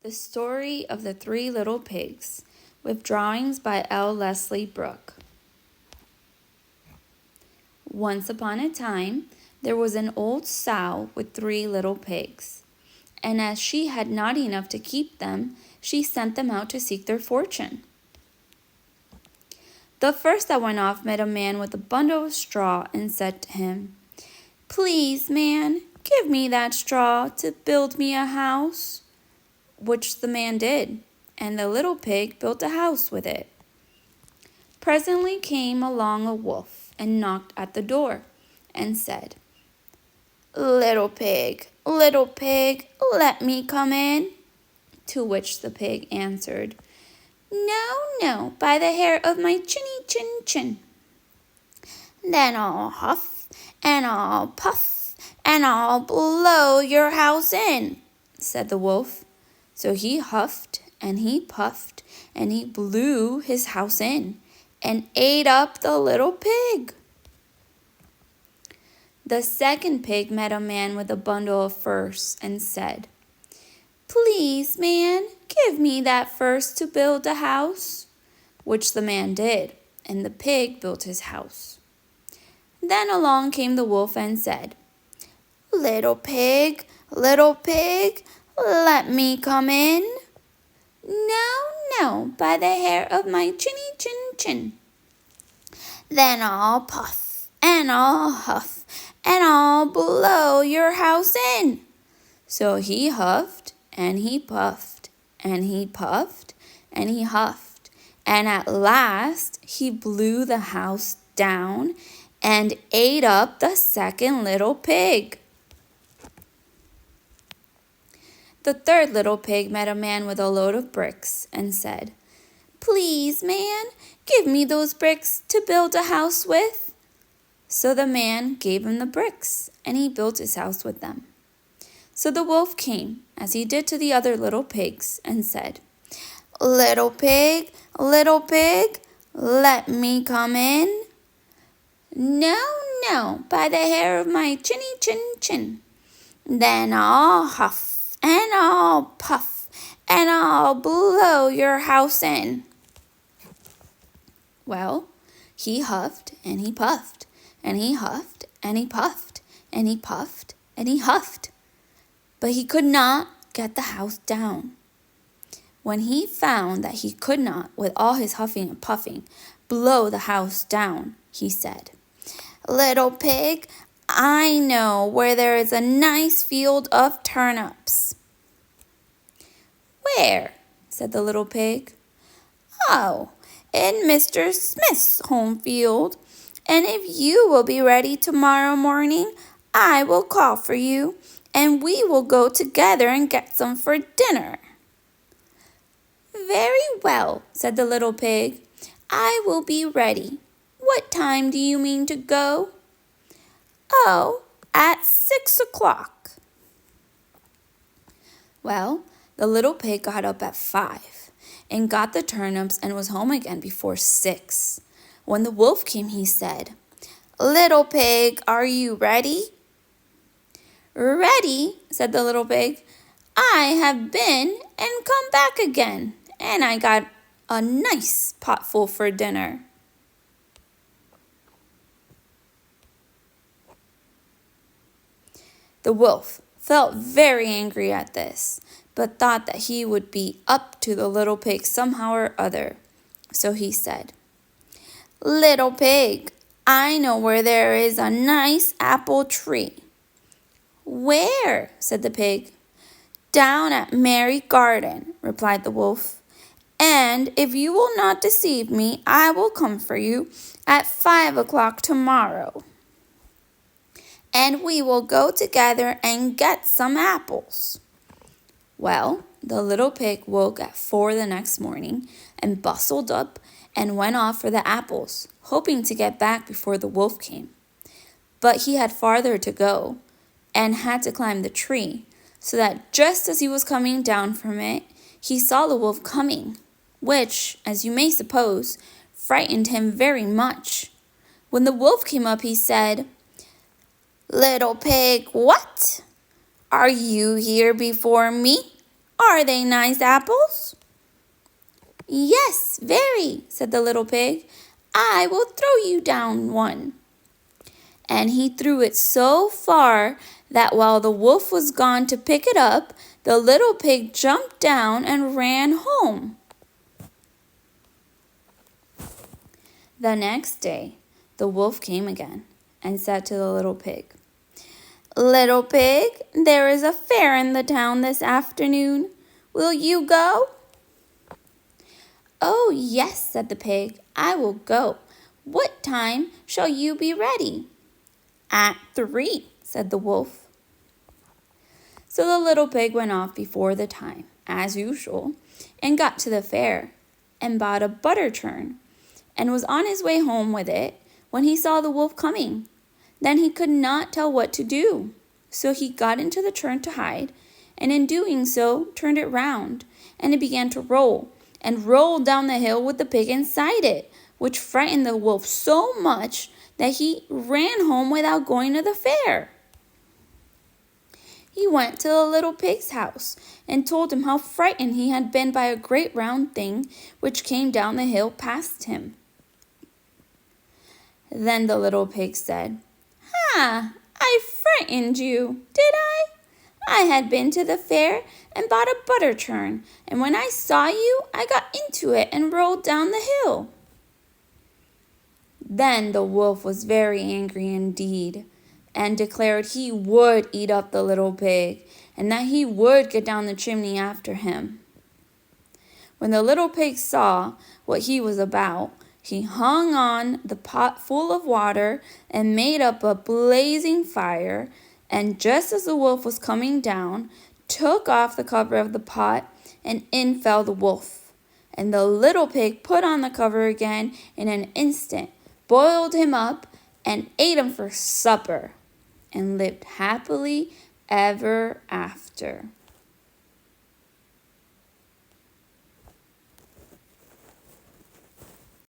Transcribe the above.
The Story of the Three Little Pigs, with drawings by L. Leslie Brooke. Once upon a time, there was an old sow with 3 little pigs, and as she had not enough to keep them, she sent them out to seek their fortune. The first that went off met a man with a bundle of straw and said to him, "Please, man, give me that straw to build me a house." Which the man did, and the little pig built a house with it. Presently came along a wolf and knocked at the door and said, little pig, let me come in." To which the pig answered, No, by the hair of my chinny chin. "Then I'll huff, and I'll puff, and I'll blow your house in," said the wolf. So he huffed, and he puffed, and he blew his house in, and ate up the little pig. The second pig met a man with a bundle of furs and said, "Please, man, give me that furs to build a house." Which the man did, and the pig built his house. Then along came the wolf and said, little pig, let me come in." No, by the hair of my chinny chin. "Then I'll puff, and I'll huff, and I'll blow your house in." So he huffed, and he puffed, and he puffed, and he huffed, and at last he blew the house down and ate up the second little pig. The third little pig met a man with a load of bricks and said, "Please, man, give me those bricks to build a house with." So the man gave him the bricks, and he built his house with them. So the wolf came, as he did to the other little pigs, and said, little pig, let me come in." No, by the hair of my chinny chin. "Then I'll huff, and I'll puff, and I'll blow your house in." Well, he huffed, and he puffed, and he huffed, and he puffed, and he puffed, and he huffed. But he could not get the house down. When he found that he could not, with all his huffing and puffing, blow the house down, he said, little pig, I know where there is a nice field of turnips." "Where?" said the little pig. "Oh, in Mr. Smith's home field, and if you will be ready tomorrow morning, I will call for you, and we will go together and get some for dinner." "Very well," said the little pig. "I will be ready. What time do you mean to go?" "Oh, at 6 o'clock. Well, the little pig got up at 5 and got the turnips and was home again before 6. When the wolf came, he said, little pig, are you ready?" "Ready," said the little pig. "I have been and come back again, and I got a nice potful for dinner." The wolf felt very angry at this, but thought that he would be up to the little pig somehow or other. So he said, little pig, I know where there is a nice apple tree." "Where?" said the pig. "Down at Mary Garden," replied the wolf. "And if you will not deceive me, I will come for you at 5 o'clock tomorrow, and we will go together and get some apples." Well, the little pig woke at 4 the next morning and bustled up and went off for the apples, hoping to get back before the wolf came. But he had farther to go and had to climb the tree, so that just as he was coming down from it, he saw the wolf coming, which, as you may suppose, frightened him very much. When the wolf came up, he said, "Little pig, what? Are you here before me?" Are they nice apples?" "Yes, very," said the little pig. "I will throw you down one." And he threw it so far that while the wolf was gone to pick it up, the little pig jumped down and ran home. The next day, the wolf came again and said to the little pig, "Little pig, there is a fair in the town this afternoon. Will you go?" "Oh, yes," said the pig, "I will go. What time shall you be ready?" "At 3," said the wolf. So the little pig went off before the time, as usual, and got to the fair, and bought a butter churn, and was on his way home with it when he saw the wolf coming. Then he could not tell what to do, so he got into the churn to hide, and in doing so turned it round, and it began to roll, and rolled down the hill with the pig inside it, which frightened the wolf so much that he ran home without going to the fair. He went to the little pig's house and told him how frightened he had been by a great round thing which came down the hill past him. Then the little pig said, "Ha! I frightened you, did I? I had been to the fair and bought a butter churn, and when I saw you, I got into it and rolled down the hill." Then the wolf was very angry indeed, and declared he would eat up the little pig, and that he would get down the chimney after him. When the little pig saw what he was about, he hung on the pot full of water and made up a blazing fire, and just as the wolf was coming down, took off the cover of the pot, and in fell the wolf. And the little pig put on the cover again in an instant, boiled him up, and ate him for supper, and lived happily ever after.